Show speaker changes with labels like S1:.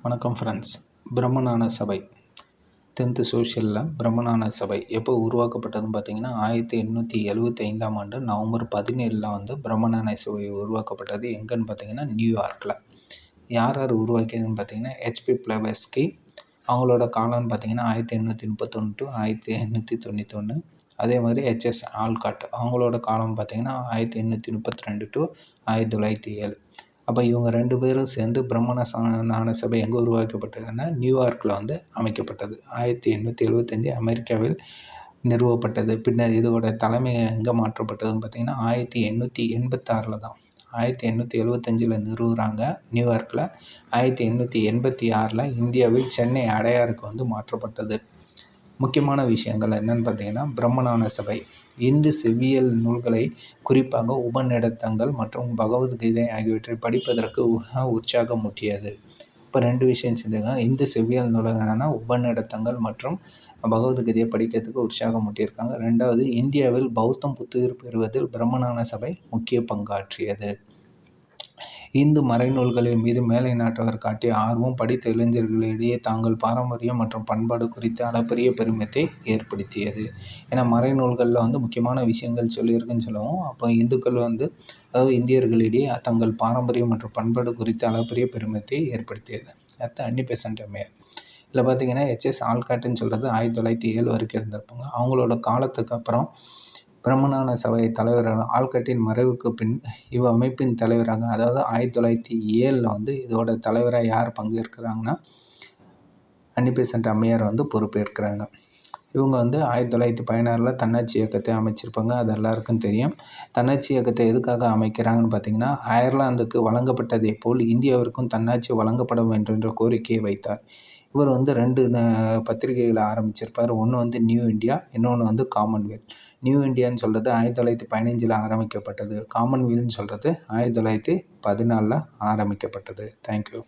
S1: வணக்கம் ஃப்ரெண்ட்ஸ். பிரம்மஞான சபை 10th சோஷியலில் பிரம்மஞான சபை எப்போ உருவாக்கப்பட்டதுன்னு பார்த்தீங்கன்னா 1875 நவம்பர் 17 பிரம்மஞான சபை உருவாக்கப்பட்டது. எங்கன்னு பார்த்தீங்கன்னா நியூயார்க்கில். யார் உருவாக்கியதுன்னு பார்த்தீங்கன்னா ஹெச்பி பிளவஸ்கி. அவங்களோட காலம்னு பார்த்தீங்கன்னா 1831 to 1891. அதே மாதிரி ஹெச்எஸ் ஆல்காட் அவங்களோட காலம் பார்த்தீங்கன்னா 1832 to 1907. அப்போ இவங்க 2 பேரும் சேர்ந்து பிரம்மஞான சபை எங்கே உருவாக்கப்பட்டதுன்னா நியூயார்க்கில் அமைக்கப்பட்டது. 1875 அமெரிக்காவில் நிறுவப்பட்டது. பின்னர் இதோட தலைமை எங்கே மாற்றப்பட்டதுன்னு பார்த்தீங்கன்னா 1886 தான். 1875 நிறுவுறாங்க நியூயார்க்கில். 1886 இந்தியாவில் சென்னை அடையாருக்கு மாற்றப்பட்டது. முக்கியமான விஷயங்கள் என்னென்னு பார்த்தீங்கன்னா பிரம்மஞான சபை இந்து செவ்வியல் நூல்களை குறிப்பாக உபநிடதங்கள் மற்றும் பகவத்கீதை ஆகியவற்றை படிப்பதற்கு உற்சாகமூட்டியது. இப்போ 2 விஷயம் செஞ்சுங்க. இந்து செவ்வியல் நூல்கள் என்னென்னா உபநிடதங்கள் மற்றும் பகவத்கீதையை படிக்கிறதுக்கு உற்சாகமூட்டியிருக்காங்க. 2வது இந்தியாவில் பௌத்தம் புத்துயிர் பெறுவதில் பிரம்மஞான சபை முக்கிய பங்காற்றியது. இந்து மறைநூல்களின் மீது மேலை நாட்டவர் காட்டிய ஆர்வம் படித்த இளைஞர்களிடையே தாங்கள் பாரம்பரியம் மற்றும் பண்பாடு குறித்து அளப்பரிய பெருமிதத்தை ஏற்படுத்தியது. ஏன்னா மறைநூல்களில் முக்கியமான விஷயங்கள் சொல்லியிருக்குன்னு சொல்லுவோம். அப்போ இந்துக்கள் அதாவது இந்தியர்களிடையே தங்கள் பாரம்பரியம் மற்றும் பண்பாடு குறித்து அளப்பரிய பெருமிதத்தை ஏற்படுத்தியது. அடுத்து அன்னி பெசன்ட் அம்மையார். இதில் பார்த்தீங்கன்னா ஹெச்எஸ் ஆல்காட்டுன்னு சொல்கிறது 1907 வரைக்கும் இருந்திருப்பாங்க. அவங்களோட காலத்துக்கு அப்புறம் பிரம்மஞான சபை தலைவரான ஆல்காட்டின் மறைவுக்கு பின் அமைப்பின் தலைவராக, அதாவது 1907 இதோட தலைவராக யார் பங்கேற்கிறாங்கன்னா அன்னி பெசன்ட் அம்மையார் பொறுப்பேற்கிறாங்க. இவங்க 1916 தன்னாட்சி இயக்கத்தை அமைச்சிருப்பாங்க. அது எல்லாருக்கும் தெரியும். தன்னாட்சி இயக்கத்தை எதுக்காக அமைக்கிறாங்கன்னு பார்த்தீங்கன்னா அயர்லாந்துக்கு வழங்கப்பட்டதை போல் இந்தியாவிற்கும் தன்னாட்சி வழங்கப்பட வேண்டும் என்ற கோரிக்கையை வைத்தார். இவர் 2 பத்திரிகைகளை ஆரம்பிச்சிருப்பார். ஒன்று நியூ இந்தியா, இன்னொன்று காமன்வெல்த். நியூ இந்தியான்னு சொல்கிறது 1915 ஆரம்பிக்கப்பட்டது. காமன்வெல்த்னு சொல்கிறது 1914 ஆரம்பிக்கப்பட்டது. தேங்க்யூ.